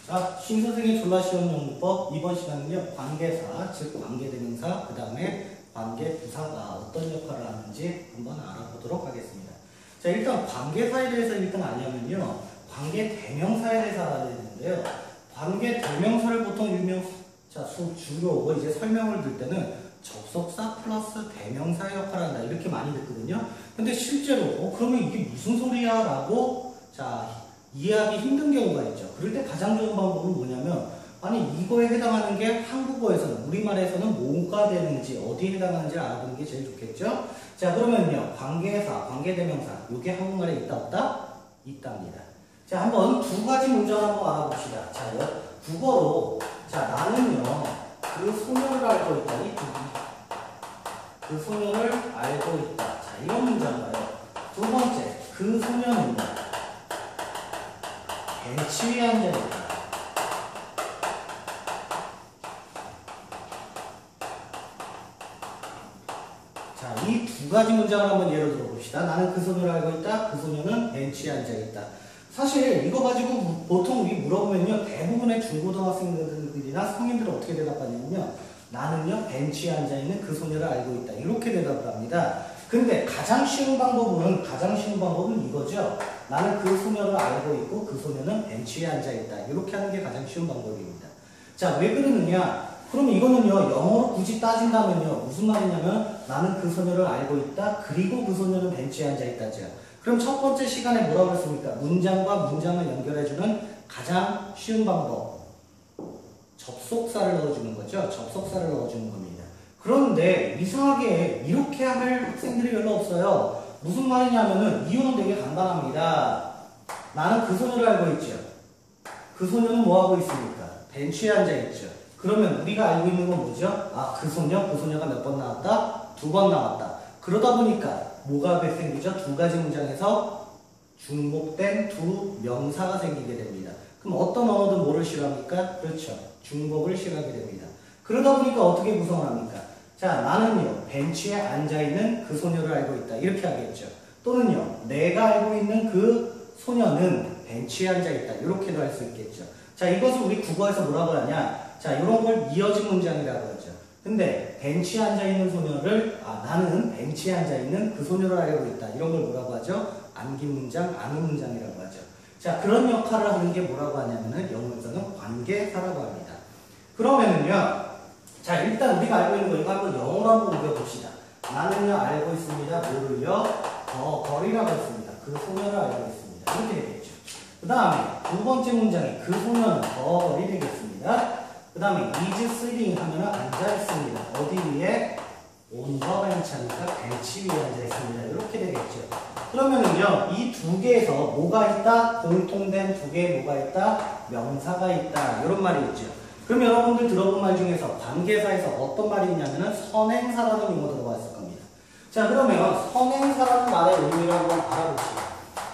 자, 신선생의 졸라 쉬운 용법 이번 시간은요 관계사, 즉 관계대명사, 그 다음에 관계부사가 어떤 역할을 하는지 한번 알아보도록 하겠습니다. 자, 일단 관계사에 대해서 일단 알려면요 관계대명사에 대해서 알아야 되는데요. 관계대명사를 보통 주로 이제 설명을 들 때는 접속사 플러스 대명사의 역할을 한다 이렇게 많이 듣거든요. 근데 실제로 그러면 이게 무슨 소리야 라고 이해하기 힘든 경우가 있죠. 그럴 때 가장 좋은 방법은 뭐냐면 아니 이거에 해당하는 게 한국어에서는 우리말에서는 뭐가 되는지 어디에 해당하는지 알아보는 게 제일 좋겠죠. 자, 그러면요 관계사, 관계대명사 이게 한국말에 있다 없다? 있답니다. 자, 한번 두 가지 문장을 한번 알아봅시다. 자, 국어로 나는요 그 소녀를 알고 있다. 그 소녀를 알고 있다. 자, 이런 문장인가요? 두 번째, 그 소녀는요 벤치 위에 앉아있다. 자, 이 두 가지 문장을 한번 예로 들어봅시다. 나는 그 소녀를 알고 있다. 그 소녀는 벤치에 앉아있다. 사실 이거 가지고 보통 우리 물어보면요 대부분의 중고등학생들이나 성인들은 어떻게 대답하냐면요 나는요 벤치에 앉아있는 그 소녀를 알고 있다 이렇게 대답을 합니다. 근데 가장 쉬운 방법은 이거죠. 나는 그 소녀를 알고 있고 그 소녀는 벤치에 앉아있다 이렇게 하는 게 가장 쉬운 방법입니다. 자, 왜 그러느냐? 그럼 이거는요 영어로 굳이 따진다면요 무슨 말이냐면 나는 그 소녀를 알고 있다 그리고 그 소녀는 벤치에 앉아있다죠. 그럼 첫 번째 시간에 뭐라고 했습니까? 문장과 문장을 연결해주는 가장 쉬운 방법 접속사를 넣어주는 거죠. 접속사를 넣어주는 겁니다. 그런데 이상하게 이렇게 할 학생들이 별로 없어요. 무슨 말이냐면은 이유는 되게 간단합니다. 나는 그 소녀를 알고 있죠. 그 소녀는 뭐 하고 있습니까? 벤치에 앉아있죠. 그러면 우리가 알고 있는 건 뭐죠? 아, 그 소녀가 몇 번 나왔다? 2번 나왔다. 그러다 보니까 뭐가 생기죠? 두 가지 문장에서 중복된 두 명사가 생기게 됩니다. 그럼 어떤 언어든 뭐를 싫어합니까? 그렇죠. 중복을 싫어하게 됩니다. 그러다 보니까 어떻게 구성을 합니까? 자, 나는요 벤치에 앉아있는 그 소녀를 알고 있다 이렇게 하겠죠. 또는요 내가 알고 있는 그 소녀는 벤치에 앉아있다 이렇게도 할 수 있겠죠. 자, 이것을 우리 국어에서 뭐라고 하냐? 자, 이런 걸 이어진 문장이라고 하죠. 근데 벤치에 앉아있는 소녀를 나는 벤치에 앉아있는 그 소녀를 알고 있다 이런 걸 뭐라고 하죠? 암기 문장, 암의 문장이라고 하죠. 자, 그런 역할을 하는 게 뭐라고 하냐면은 영어에서는 관계사라고 합니다. 그러면은요 자, 일단 우리가 알고 있는 거 이거 한번 영어로 한번 옮겨봅시다. 나는요 알고 있습니다. 뭐를요? 거리라고 했습니다. 그 소녀를 알고 있습니다. 이렇게 되겠죠. 그 다음에 두 번째 문장이 그 소녀는 거리 되겠습니다. 그 다음에 is sitting 하면은 앉아있습니다. 어디 위에? on the bench 하니까 벤치 위에 앉아있습니다. 이렇게 되겠죠. 그러면은요 이 두 개에서 뭐가 있다? 공통된 두 개에 뭐가 있다? 명사가 있다. 이런 말이 있죠. 그럼 여러분들 들어본 말 중에서 관계사에서 어떤 말이 있냐면은 선행사라는 용어 들어가 있을 겁니다. 자, 그러면 선행사라는 말의 의미를 한번 알아봅시다.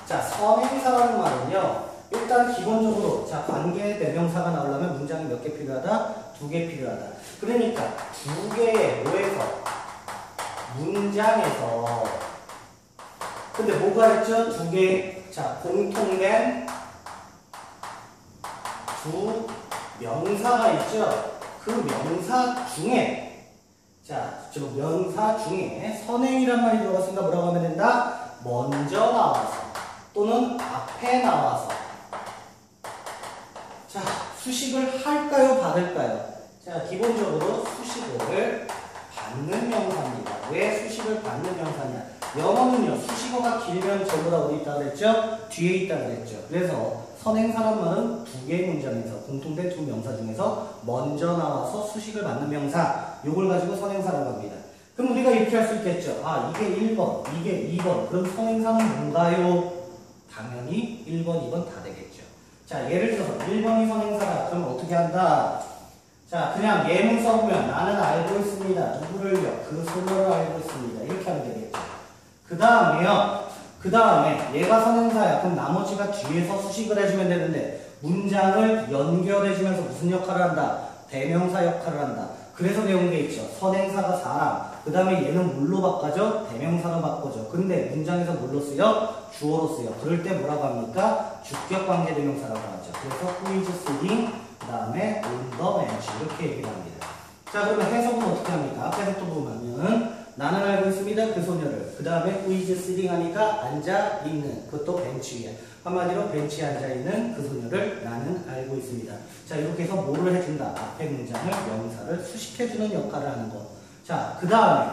자, 선행사라는 말은요 일단 기본적으로 관계 대명사가 나오려면 문장이 몇 개 필요하다? 2개 필요하다. 그러니까 2개의 뭐에서? 문장에서 근데 뭐가 있죠? 2개 공통된 두 명사가 있죠. 그 명사 중에 명사 중에 선행이란 말이 들어갔으니까 뭐라고 하면 된다? 먼저 나와서 또는 앞에 나와서 수식을 할까요? 받을까요? 자, 기본적으로 수식어를 받는 명사입니다. 왜 수식을 받는 명사냐? 영어는요 수식어가 길면 전부 다 어디 있다 그랬죠? 뒤에 있다 그랬죠. 그래서 선행사란 말은 2개의 문장에서 공통된 두 명사 중에서 먼저 나와서 수식을 받는 명사 요걸 가지고 선행사라고 합니다. 그럼 우리가 이렇게 할 수 있겠죠. 이게 1번, 이게 2번. 그럼 선행사는 뭔가요? 당연히 1번, 2번 다 되겠죠. 자, 예를 들어서 1번이 선행사다. 그럼 어떻게 한다? 자, 그냥 예문 써보면 나는 알고 있습니다. 누구를요? 그 소녀를 알고 있습니다. 이렇게 하면 되겠죠. 그 다음에 얘가 선행사야. 그럼 나머지가 뒤에서 수식을 해주면 되는데 문장을 연결해주면서 무슨 역할을 한다? 대명사 역할을 한다. 그래서 배운 게 있죠. 선행사가 사람, 그 다음에 얘는 뭘로 바꿔져? 대명사로 바꿔져. 근데 문장에서 뭘로 쓰여? 주어로 쓰여. 그럴 때 뭐라고 합니까? 주격관계 대명사라고 하죠. 그래서 who is sitting, 그 다음에 on the bench 이렇게 얘기를 합니다. 자, 그러면 해석은 어떻게 합니까? 앞에서 또 보면은 나는 알고 있습니다. 그 소녀를. 그 다음에 who is sitting 하니까 앉아있는, 그것도 벤치 위에. 한마디로 벤치에 앉아있는 그 소녀를 나는 알고 있습니다. 자, 이렇게 해서 뭐를 해준다? 앞에 문장을 명사를 수식해주는 역할을 하는 거. 자, 그 다음에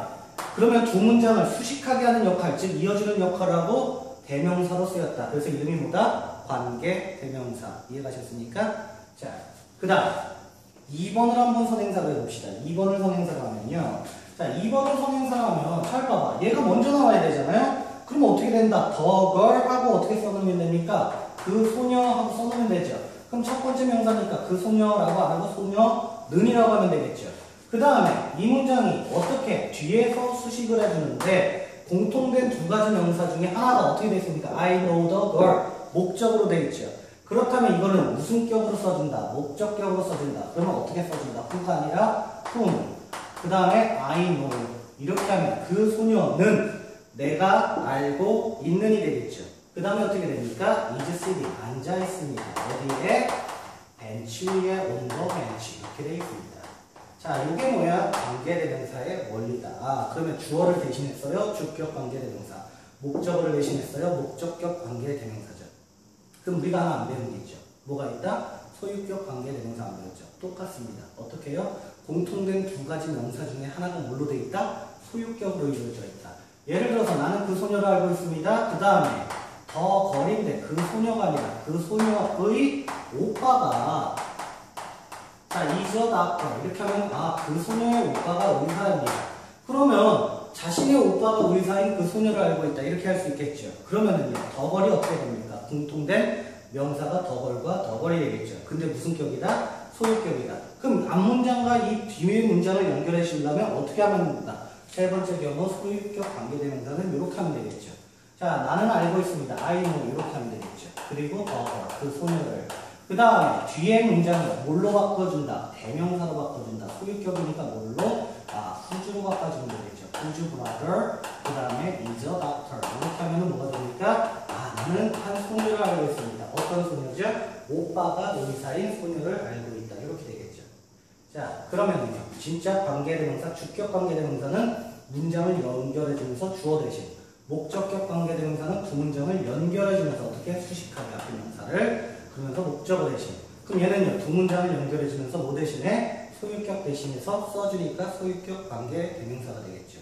그러면 두 문장을 수식하게 하는 역할, 즉 이어주는 역할을 하고 대명사로 쓰였다. 그래서 이름이 뭐다? 관계 대명사. 이해가셨습니까? 자, 그 다음 2번을 한번 선행사로 해봅시다. 2번을 선행사로 하면요. 자, 2번을 선행사로 하면 잘 봐봐. 얘가 먼저 나와야 되잖아요. 그럼 어떻게 된다? the girl 하고 어떻게 써놓으면 됩니까? 그 소녀 하고 써놓으면 되죠. 그럼 첫 번째 명사니까 그 소녀라고 안 하고 소녀는이라고 하면 되겠죠. 그 다음에 이 문장이 어떻게 뒤에서 수식을 해주는데 공통된 두 가지 명사 중에 하나가 어떻게 되어 있습니까? I know the girl. 목적으로 되어 있죠. 그렇다면 이거는 무슨 격으로 써준다? 목적격으로 써준다. 그러면 어떻게 써준다? who가 아니라 whom. 그 다음에 I know. 이렇게 하면 그 소녀는 내가 알고 있는이 되겠죠. 그 다음에 어떻게 됩니까? is sitting. 앉아있습니다. 어디에? 벤치 위에 on the bench. 이렇게 되어 있습니다. 자, 이게 뭐야? 관계대명사의 원리다. 아, 그러면 주어를 대신했어요. 주격 관계대명사. 목적어를 대신했어요. 목적격 관계대명사죠. 그럼 우리가 하나 안 배운 게 있죠. 뭐가 있다? 소유격 관계대명사 안 배웠죠. 똑같습니다. 어떻게 해요? 공통된 두 가지 명사 중에 하나가 뭘로 돼 있다? 소유격으로 이루어져 있다. 예를 들어서 나는 그 소녀를 알고 있습니다. 그 다음에 더 거리인데 그 소녀가 아니라 그 소녀의 오빠가 자, is a doctor. 이렇게 하면 아, 그 소녀의 오빠가 의사입니다. 그러면 자신의 오빠가 의사인 그 소녀를 알고 있다. 이렇게 할 수 있겠죠. 그러면은요, 더걸이 어떻게 됩니까? 공통된 명사가 더걸과 더걸이 되겠죠. 근데 무슨 격이다? 소유격이다. 그럼 앞문장과 이 뒤의 문장을 연결해 주려면 어떻게 하면 됩니까? 세 번째 경우 소유격 관계대명사는 이렇게 하면 되겠죠. 자, 나는 알고 있습니다. I know. 이렇게 하면 되겠죠. 그리고 그 소녀를. 그 다음에 뒤에 문장을 뭘로 바꿔준다? 대명사로 바꿔준다. 소유격이니까 뭘로? 아, who's로 바꿔주면 되겠죠. who's brother, 그 다음에 is a doctor. 이렇게 하면 뭐가 됩니까? 아, 나는 한 소녀를 알고 있습니다. 어떤 소녀죠? 오빠가 의사인 소녀를 알고 있다. 이렇게 되겠죠. 자, 그러면요. 진짜 관계대명사, 주격 관계대명사는 문장을 연결해주면서 주어 대신, 목적격 관계대명사는 두 문장을 연결해주면서 어떻게 수식하게 앞에 명사를 그러면서 목적어 대신. 그럼 얘는요, 두 문장을 연결해주면서 뭐 대신에? 소유격 대신해서 써주니까 소유격 관계 대명사가 되겠죠.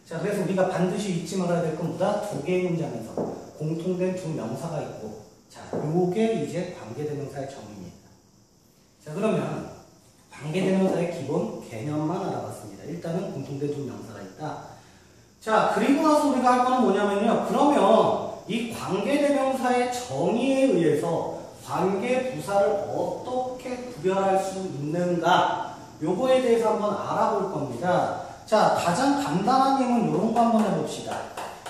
자, 그래서 우리가 반드시 잊지 말아야 될 건 뭐다? 두 개의 문장에서 공통된 두 명사가 있고, 자, 요게 이제 관계 대명사의 정의입니다. 자, 그러면 관계 대명사의 기본 개념만 알아봤습니다. 일단은 공통된 두 명사가 있다. 자, 그리고 나서 우리가 할 거는 뭐냐면요, 그러면 이 관계 대명사의 정의에 의해서 관계 부사를 어떻게 구별할 수 있는가, 요거에 대해서 한번 알아볼 겁니다. 자, 가장 간단한 예문 이런 거 한번 해봅시다.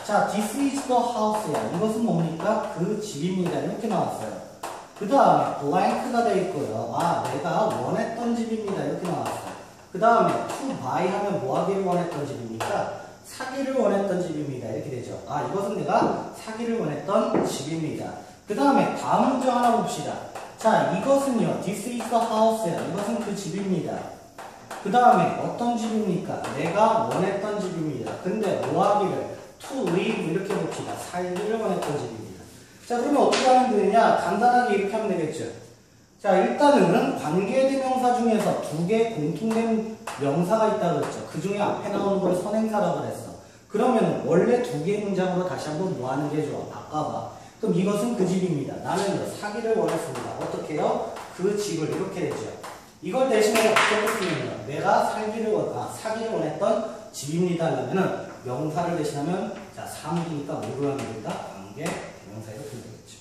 자, this is the house야. 이것은 뭡니까? 그 집입니다. 이렇게 나왔어요. 그 다음에 blank가 되어 있고요. 아, 내가 원했던 집입니다. 이렇게 나왔어요. 그 다음에 to buy 하면 뭐 하기를 원했던 집입니까? 사기를 원했던 집입니다. 이렇게 되죠. 아, 이것은 내가 사기를 원했던 집입니다. 그 다음에 다음 문장 하나 봅시다. 자, 이것은요, this is the house야. 이것은 그 집입니다. 그 다음에 어떤 집입니까? 내가 원했던 집입니다. 근데 뭐 하기를? to live 이렇게 봅시다. 살기를 원했던 집입니다. 자, 그러면 어떻게 하면 되느냐? 간단하게 이렇게 하면 되겠죠. 자, 일단은 관계대명사 중에서 두 개의 공통된 명사가 있다고 그랬죠. 그 중에 앞에 나오는 걸 선행사라고 그랬어. 그러면 원래 두 개의 문장으로 다시 한번 뭐 하는 게 좋아? 바꿔봐. 그럼 이것은 그 집입니다. 나는 사기를 원했습니다. 어떻게 해요? 그 집을 이렇게 되죠. 이걸 대신에 어떻게 쓰면요? 내가 사기를 원했던 집입니다. 하면은 명사를 대신하면 자, 사물이니까 뭐로 하면 된다? 관계 대명사 이렇게 되겠죠.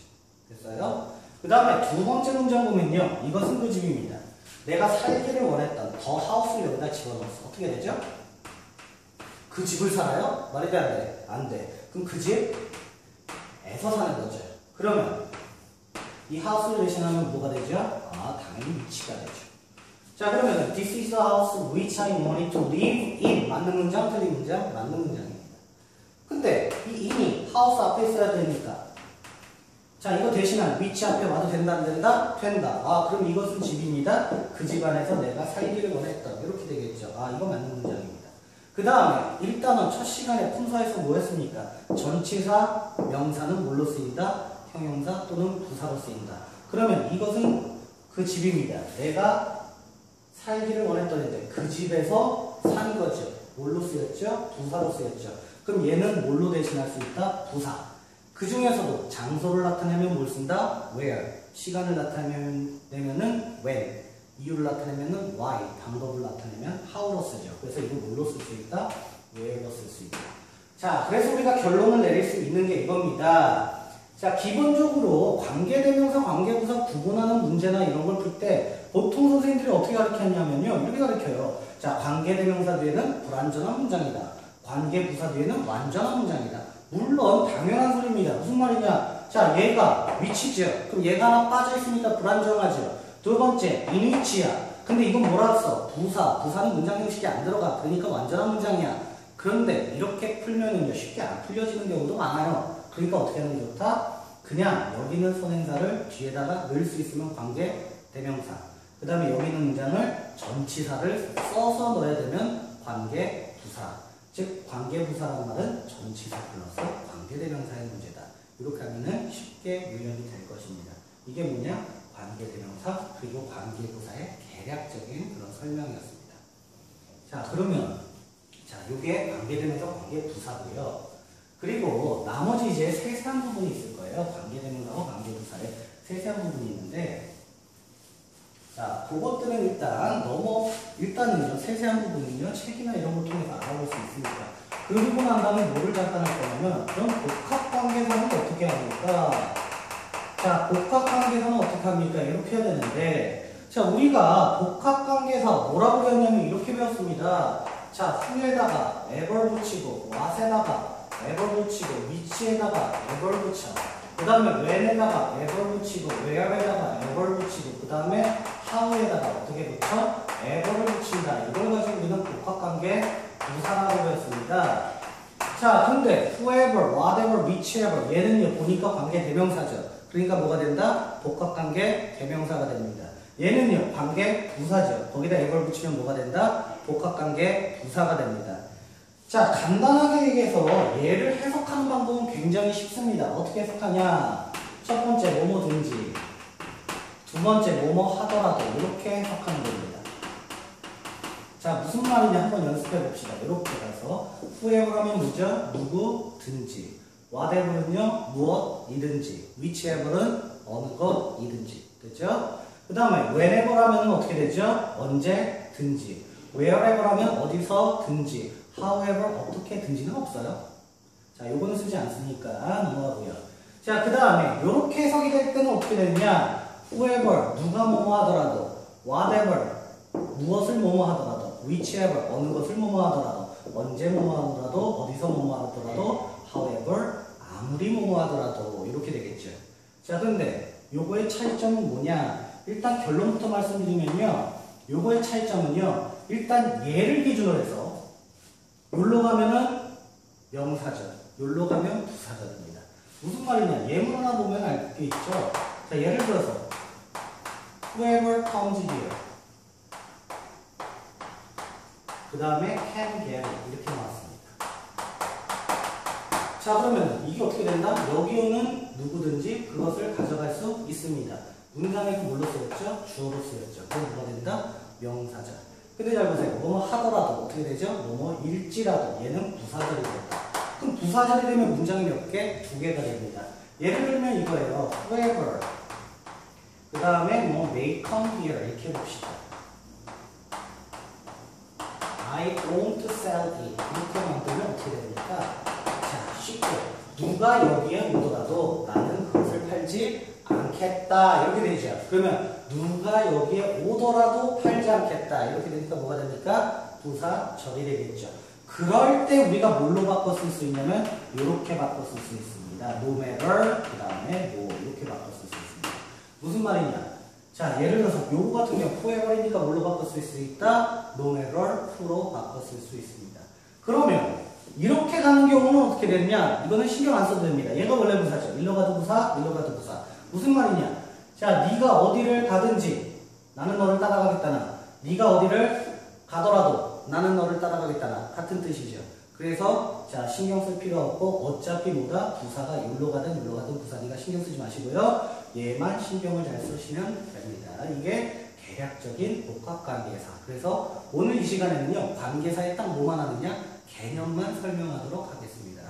됐어요? 그 다음에 두 번째 문장 보면요. 이것은 그 집입니다. 내가 살기를 원했던 더 하우스를 여기다 집어넣었어. 어떻게 되죠? 그 집을 살아요? 말이 돼, 안 돼? 안 돼. 그럼 그 집에서 사는 거죠. 그러면 이 하우스를 대신하면 뭐가 되죠? 아, 당연히 위치가 되죠. 자, 그러면 this is the house which I wanted to live in. 맞는 문장, 틀린 문장? 맞는 문장입니다. 근데 이 in이 house 앞에 있어야 되니까. 자, 이거 대신한 which 앞에 와도 된다, 안 된다? 된다. 아, 그럼 이것은 집입니다. 그 집 안에서 내가 살기를 원했던. 이렇게 되겠죠. 아, 이거 맞는 문장입니다. 그 다음에 일단은 첫 시간에 품사에서 뭐 했습니까? 전치사, 명사는 뭘로 쓰인다? 형용사 또는 부사로 쓰인다. 그러면 이것은 그 집입니다. 내가 살기를 원했던 그 집에서 산 거죠. 뭘로 쓰였죠? 부사로 쓰였죠. 그럼 얘는 뭘로 대신할 수 있다? 부사. 그 중에서도 장소를 나타내면 뭘 쓴다? where. 시간을 나타내면은 when. 이유를 나타내면은 why. 방법을 나타내면 how로 쓰죠. 그래서 이거 뭘로 쓸 수 있다? where로 쓸 수 있다. 자, 그래서 우리가 결론을 내릴 수 있는 게 이겁니다. 자, 기본적으로 관계대명사, 관계부사 구분하는 문제나 이런 걸 풀 때 보통 선생님들이 어떻게 가르쳤냐면요. 이렇게 가르쳐요. 자, 관계대명사 뒤에는 불완전한 문장이다. 관계부사 뒤에는 완전한 문장이다. 물론 당연한 소리입니다. 무슨 말이냐? 자, 얘가 위치죠. 그럼 얘가 하나 빠져있으니까 불완전하죠. 두 번째, 인위치야. 근데 이건 뭐라 써? 부사. 부사는 문장 형식이 안 들어가. 그러니까 완전한 문장이야. 그런데 이렇게 풀면은요, 쉽게 안 풀려지는 경우도 많아요. 그러니까 어떻게 하는 게 좋다? 그냥 여기 있는 선행사를 뒤에다가 넣을 수 있으면 관계대명사. 그 다음에 여기 있는 문장을 전치사를 써서 넣어야 되면 관계부사. 즉 관계부사라는 말은 전치사 플러스 관계대명사의 문제다. 이렇게 하면은 쉽게 유형이 될 것입니다. 이게 뭐냐? 관계대명사 그리고 관계부사의 개략적인 그런 설명이었습니다. 자, 그러면 자, 요게 관계대명사 관계부사고요. 그리고 나머지 이제 세세한 부분이 있을 거예요. 관계대명사와 관계부사의 세세한 부분이 있는데, 자, 그것들은 일단은요, 세세한 부분은요, 책이나 이런 걸 통해서 알아볼 수 있으니까. 그리고 난 다음에 뭐를 잠깐 할 거냐면, 그럼 복합관계사는 어떻게 합니까? 자, 복합관계사는 어떻게 합니까? 이렇게 해야 되는데, 자, 우리가 복합관계사 뭐라고 배웠냐면 이렇게 배웠습니다. 자, 후에다가 ever 붙이고, what에다가 ever 붙이고, which에다가 ever 붙여. 그 다음에 when에다가 ever 붙이고, where에다가 ever 붙이고, 그 다음에 how에다가 어떻게 붙여? ever를 붙인다. 이걸 가지고 우리는 복합관계 부사라고 배웠습니다. 자, 근데 whoever, whatever, whichever 얘는요 보니까 관계 대명사죠. 그러니까 뭐가 된다? 복합관계 대명사가 됩니다. 얘는요 관계 부사죠. 거기다 ever 붙이면 뭐가 된다? 복합관계 부사가 됩니다. 자, 간단하게 얘기해서 얘를 해석하는 방법은 굉장히 쉽습니다. 어떻게 해석하냐? 첫 번째 뭐뭐든지, 두 번째 뭐뭐 하더라도 이렇게 해석하는 겁니다. 자, 무슨 말이냐 한번 연습해 봅시다. 이렇게 가서 whoever 하면 뭐죠? 누구든지, whatever는요 무엇이든지, whichever는 어느 것이든지, 됐죠? 그 다음에 whenever 하면 어떻게 되죠? 언제든지, wherever 하면 어디서든지, however 어떻게든지는 없어요. 자, 요거는 쓰지 않으니까 넘어가고요. 자, 그 다음에 이렇게 해석이 될 때는 어떻게 되느냐? whoever 누가 뭐뭐 하더라도, whatever 무엇을 뭐뭐 하더라도, whichever 어느 것을 뭐뭐 하더라도, 언제 뭐뭐 하더라도, 어디서 뭐뭐 하더라도, however 아무리 뭐뭐 하더라도 이렇게 되겠죠. 자, 근데 요거의 차이점은 뭐냐? 일단 결론부터 말씀드리면요, 요거의 차이점은요, 일단 얘를 기준으로 해서 요로 가면은 명사절, 요로 가면 부사절입니다. 무슨 말이냐? 예문 하나 보면 알 게 있죠. 자, 예를 들어서 whoever comes here, 그 다음에 can get 이렇게 나왔습니다. 자, 그러면 이게 어떻게 된다? 여기 오는 누구든지 그것을 가져갈 수 있습니다. 문장에서 뭘로 쓰였죠? 주어로 쓰였죠. 그럼 뭐가 된다? 명사절. 근데 잘 보세요. 뭐뭐 하더라도 어떻게 되죠? 뭐뭐 일지라도 얘는 부사절이 됐다. 그럼 부사절이 되면 문장이 몇 개? 두 개가 됩니다. 예를 들면 이거예요. whoever 그 다음에 뭐 may come here 이렇게 해봅시다. I won't sell it 이렇게 만들면 어떻게 됩니까? 자, 쉽게 누가 여기에 오더라도 나는 그것을 팔지 않겠다 이렇게 되죠. 그러면 누가 여기에 오더라도 팔지 않겠다 이렇게 되니까 뭐가 됩니까? 부사절이 되겠죠. 그럴 때 우리가 뭘로 바꿔 쓸 수 있냐면 이렇게 바꿔 쓸 수 있습니다. no matter 그 다음에 뭐 이렇게 바꿔 쓸 수 있습니다. 무슨 말이냐? 자, 예를 들어서 요거 같은 경우 forever이니까 뭘로 바꿨을 수 있다? no matter who로 바꿨을 수 있습니다. 그러면 이렇게 가는 경우는 어떻게 되느냐? 이거는 신경 안 써도 됩니다. 얘가 원래 부사죠. 일로 가도 부사, 일로 가도 부사. 무슨 말이냐? 자, 네가 어디를 가든지 나는 너를 따라가겠다나, 네가 어디를 가더라도 나는 너를 따라가겠다나 같은 뜻이죠. 그래서 자, 신경 쓸 필요 없고 어차피 뭐다? 부사가 일로 가든 부사니까 신경 쓰지 마시고요. 얘만 신경을 잘 쓰시면 됩니다. 이게 개략적인 복합관계사. 그래서 오늘 이 시간에는요, 관계사에 딱 뭐만 하느냐? 개념만 설명하도록 하겠습니다.